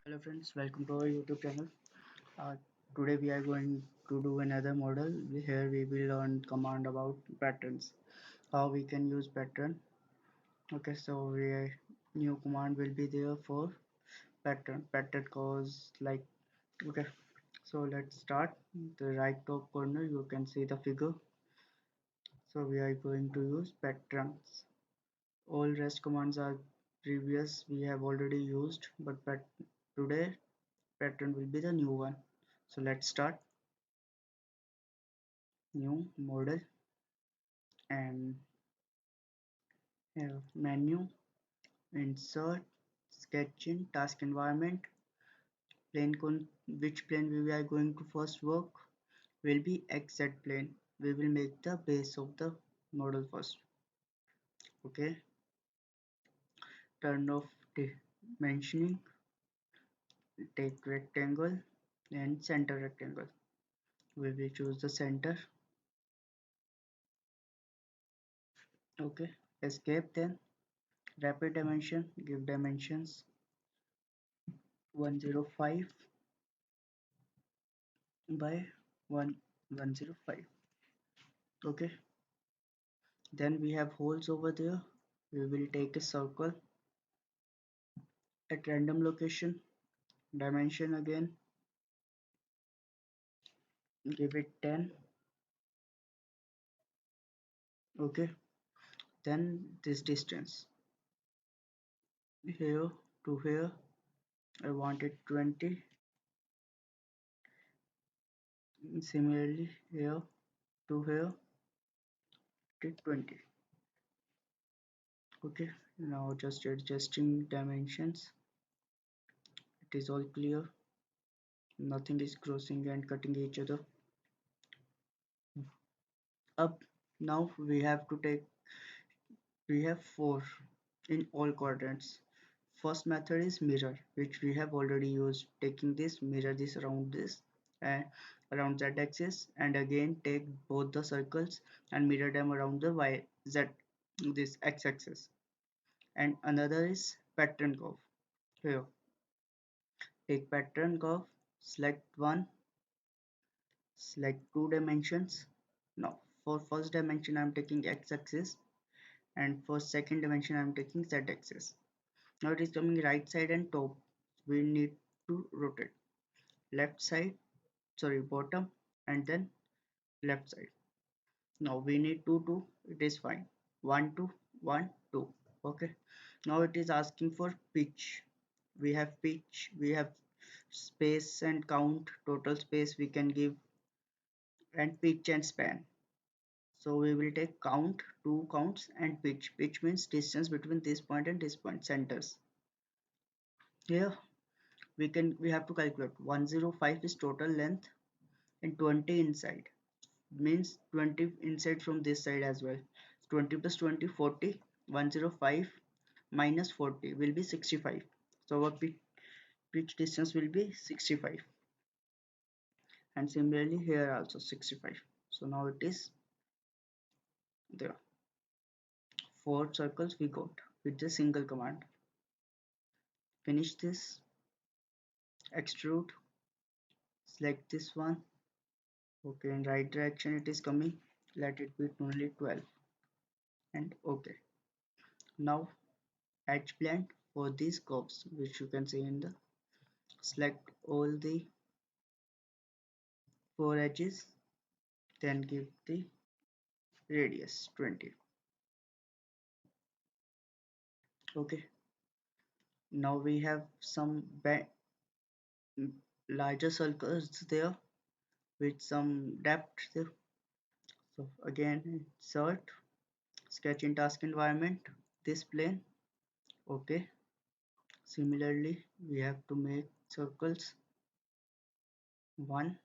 Hello friends, welcome to our YouTube channel. Uh, Today we are going to do another model. Here we will learn command about patterns, how we can use pattern. Okay, so new command will be there for pattern cause like. Okay, so let's start. The right top corner you can see the figure. So we are going to use patterns. All rest commands are previous we have already used, but today pattern will be the new one. So let's start. New model and menu, insert, sketching, task environment, which plane we are going to first work will be XZ plane. We will make the base of the model first. Okay, turn off dimensioning, take rectangle and center rectangle. We will choose the center. Okay, escape, then rapid dimension, give dimensions 105 by 105. Okay, then we have holes over there. We will take a circle at random location, dimension again, give it 10. Okay, then this distance here to here I want it 20. Similarly here to here it 20. Okay, now just adjusting dimensions. It is all clear, nothing is crossing and cutting each other up. Now we have 4 in all quadrants. First method is mirror, which we have already used. Taking this, mirror this and around z axis, and again take both the circles and mirror them around the this x axis. And another is pattern curve. Here, take pattern curve, select one, select two dimensions. Now, for first dimension, I'm taking x axis, and for second dimension, I'm taking z axis. Now it is coming right side and top. We need to rotate left side, sorry, bottom, and then left side. Now we need 2 it is fine. 1 2 1 2. Okay, now it is asking for pitch. We have pitch, we have space and count, total space we can give, and pitch and span. So we will take count, two counts, and pitch means distance between this point and this point, centers. Here we have to calculate. 105 is total length and 20 inside, means 20 inside from this side as well. 20 plus 20 40. 105 minus 40 will be 65. So our pitch distance will be 65, and similarly here also 65. So now it is there. 4 circles we got with the single command. Finish this, extrude, select this one. Okay, in right direction it is coming, let it be only 12, and okay. Now edge blend for these curves, which you can see in the, select all the 4 edges, then give the radius 20. Okay, now we have some larger circles there with some depth there. So again, insert, sketch in task environment, this plane. Okay, similarly we have to make circles 1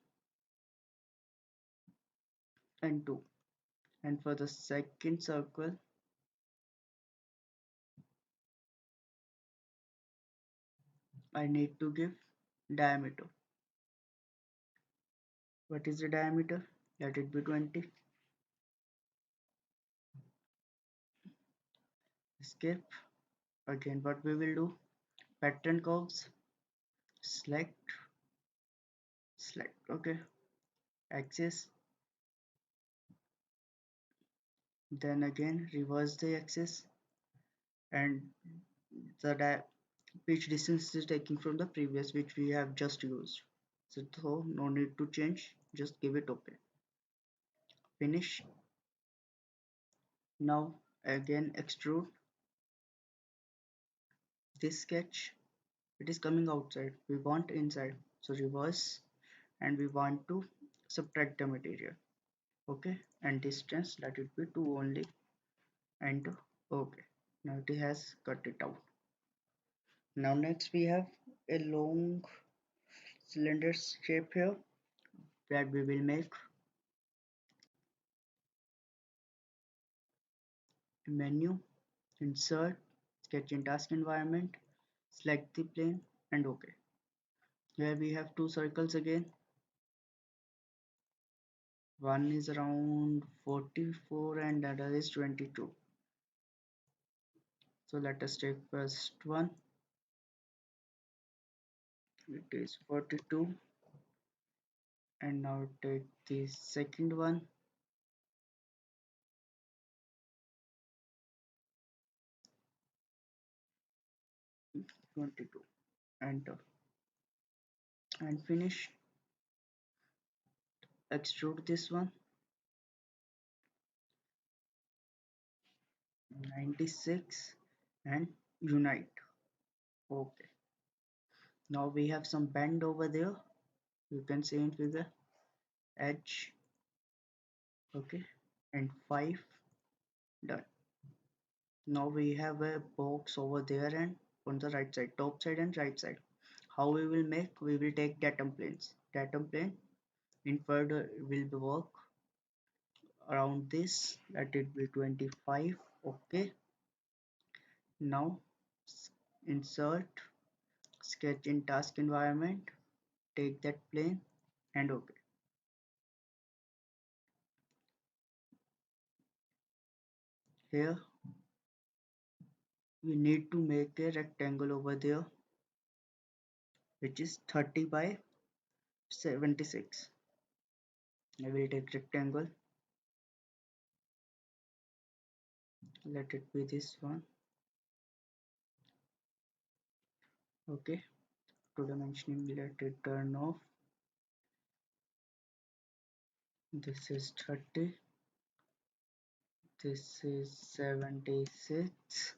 and 2, and for the second circle I need to give diameter. What is the diameter? Let it be 20. Escape. Again, what we will do, pattern curves, select, okay, axis, then again reverse the axis, and the pitch distance is taking from the previous which we have just used. So no need to change, just give it okay. Finish. Now again extrude this sketch. It is coming outside, we want inside, so reverse, and we want to subtract the material. Okay, and distance, let it be 2 only, and okay, now it has cut it out. Now next we have a long cylinder shape here that we will make. Menu, insert, sketch in task environment, select the plane, and okay. Here we have two circles again. One is around 44 and the other is 22. So let us take first one. It is 42, and now take the second one. Is 22. Enter and finish. Extrude this one. 96 and unite. Okay. Now we have some bend over there. You can see it with the edge. Okay. And 5. Done. Now we have a box over there and on the right side, top side and right side. How we will make? We will take datum planes. Datum plane inferred will be work around this. Let it be 25. Okay. Now insert, sketch in task environment, take that plane, and okay. Here we need to make a rectangle over there which is 30 by 76. I will take rectangle, let it be this one. Okay, to dimensioning, let it turn off. This is 30, this is 76,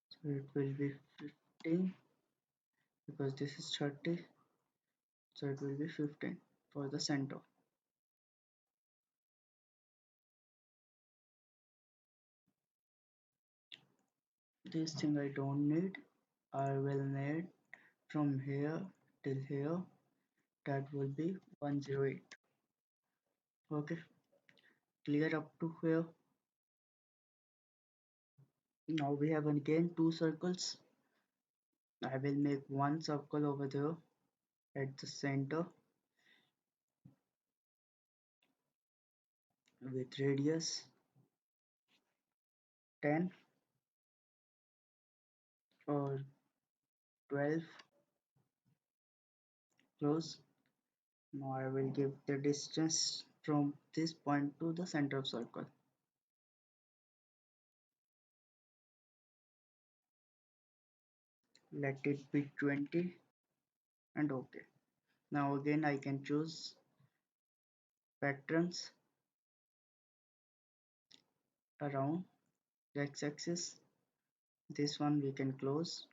so it will be 15 because this is 30, so it will be 15 for the center. This thing I don't need, I will need from here till here, that will be 108. Okay, clear up to here. Now we have again two circles. I will make one circle over there at the center with radius 10 or 12. Close. Now I will give the distance from this point to the center of circle. Let it be 20 and okay. Now again I can choose patterns around the x-axis. This one we can close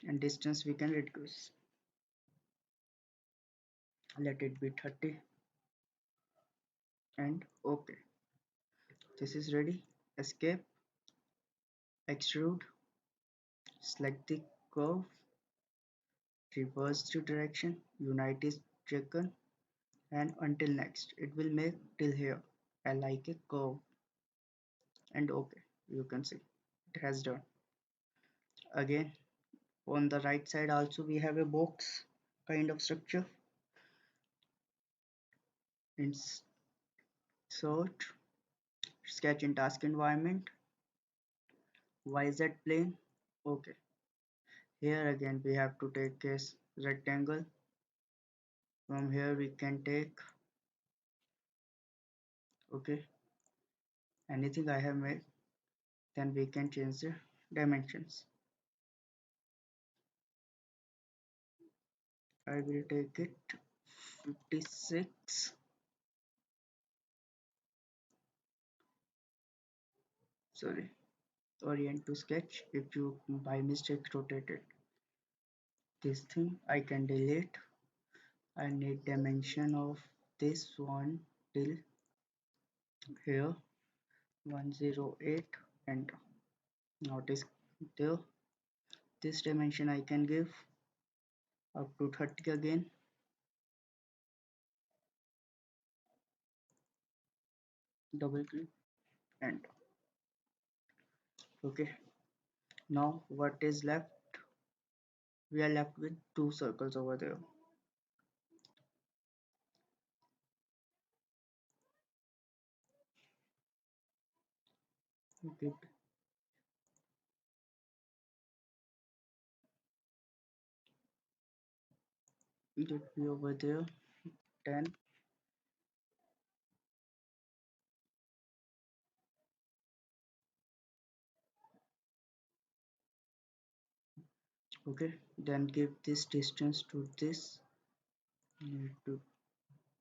and distance we can reduce. Let it be 30 and okay. This is ready. Escape, extrude, select the curve, reverse the direction, unite is taken, and until next it will make till here. I like a curve and okay. You can see it has done. Again on the right side also we have a box kind of structure. Insert, sketch in task environment, YZ plane, Okay, here again we have to take a rectangle. From here we can take, okay, anything I have made, then we can change the dimensions. I will take it 56, sorry, orient to sketch. If you by mistake rotated this thing, I can delete. I need dimension of this one till here 108, and now this there, this dimension I can give up to 30 again, double click, and okay. Now what is left? We are left with two circles over there. Okay, it will be over there 10. Okay, then give this distance to this. Need to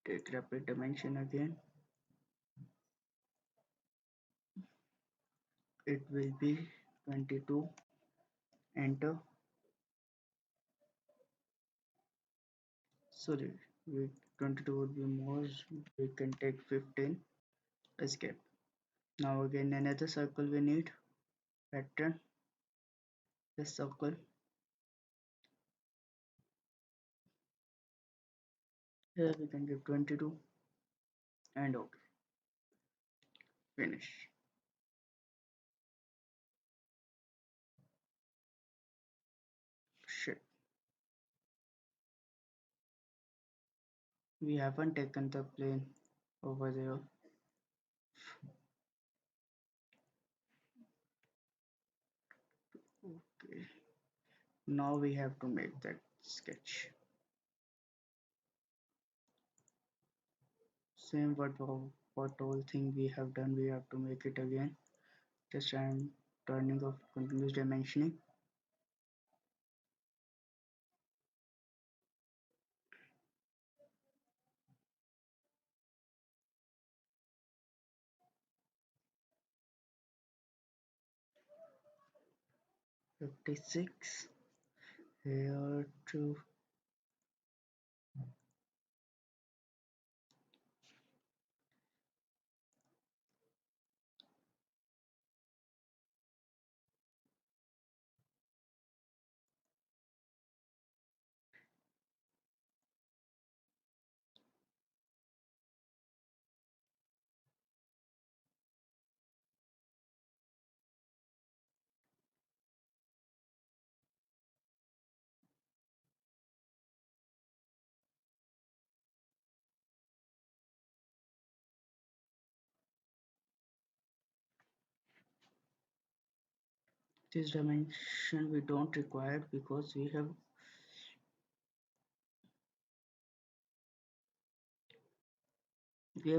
take rapid dimension again. It will be 22. Enter. Sorry, we 22 would be more. We can take 15. Escape. Now again another circle we need. Pattern. This circle. Here we can give 22 and okay. Finish. Shit. We haven't taken the plane over there. Okay. Now we have to make that sketch. Same what all thing we have done, we have to make it again. Just I'm turning off continuous dimensioning. — 56 here to this dimension we don't require because we have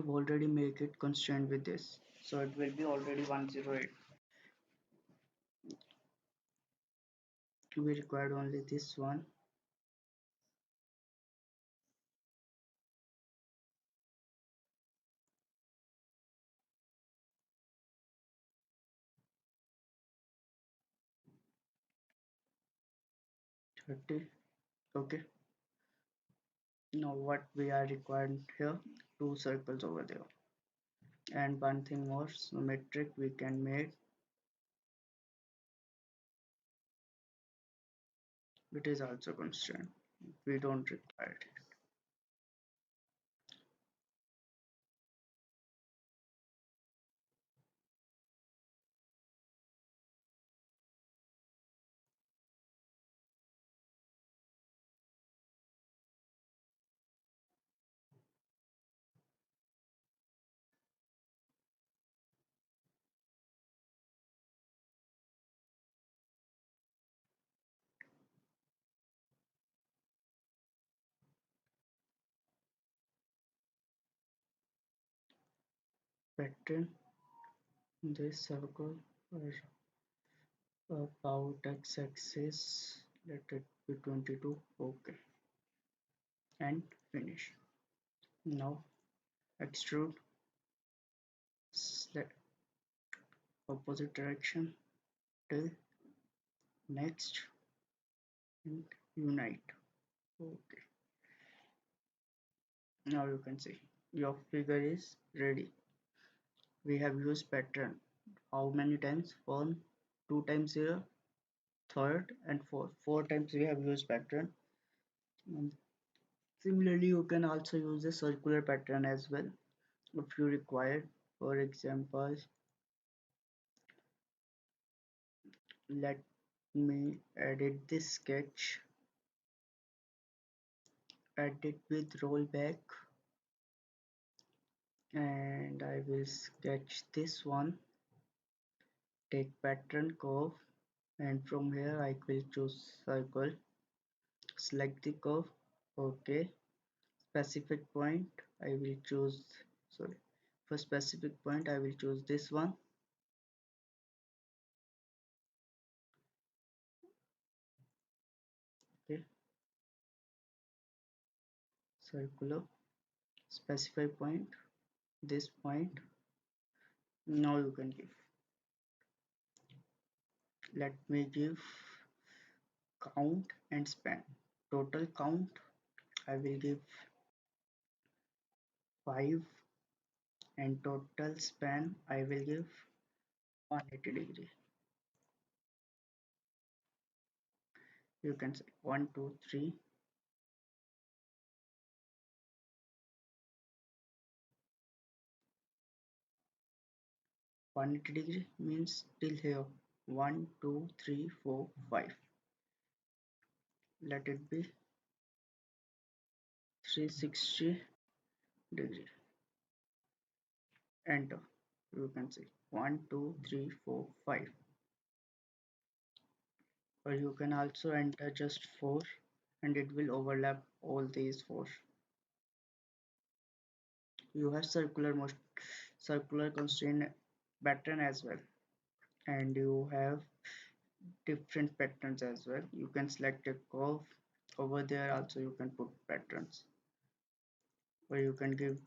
already make it constant with this, so it will be already 108. We required only this one. — 30. Okay, now what we are required here, two circles over there, and one thing more, symmetric we can make. It is also constant, we don't require it. pattern this circle about x-axis, let it be 22. Okay, and finish. Now extrude, select opposite direction till next and unite. Okay, now you can see your figure is ready. We have used pattern how many times? One, two times here, third and fourth. Four times we have used pattern. And similarly, you can also use a circular pattern as well if you require. For example, let me edit this sketch, edit with rollback, and I will sketch this one, take pattern curve, and from here I will choose circle, select the curve. Okay, specific point I will choose, sorry, for specific point I will choose this one. Okay, circular, specify point, this point. Now you can give, let me give count and span. Total count I will give 5, and total span I will give 180 degree. You can say 1 2 3. 180 degree means till here. 1 2 3 4 5. Let it be 360 degree. Enter. You can see 1 2 3 4 5. Or you can also enter just 4, and it will overlap all these 4. You have circular constraint pattern as well, and you have different patterns as well. You can select a curve over there, also you can put patterns, or you can give,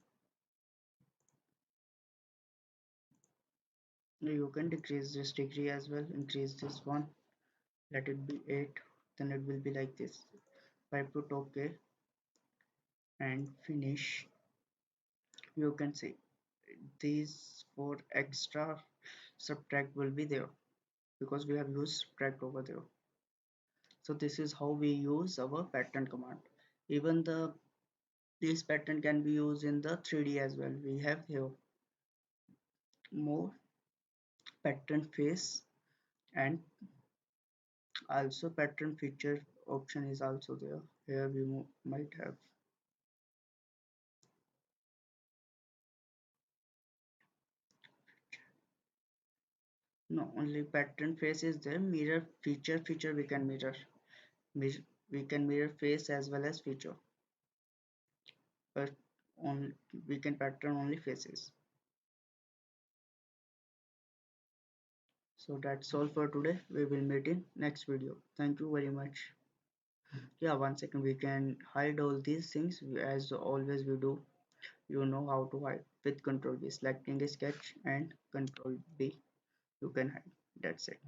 you can decrease this degree as well, increase this one, let it be 8, then it will be like this. If I put OK and finish, you can see these 4 extra subtract will be there because we have used subtract over there. So this is how we use our pattern command. Even this pattern can be used in the 3D as well. We have here more pattern face, and also pattern feature option is also there. Here we might have, no, only pattern face is there. Mirror feature we can mirror. We can mirror face as well as feature, but only we can pattern only faces. So that's all for today. We will meet in next video. Thank you very much. Yeah, one second, we can hide all these things as always we do. You know how to hide with control B, selecting a sketch and control B, you can hide. That's it.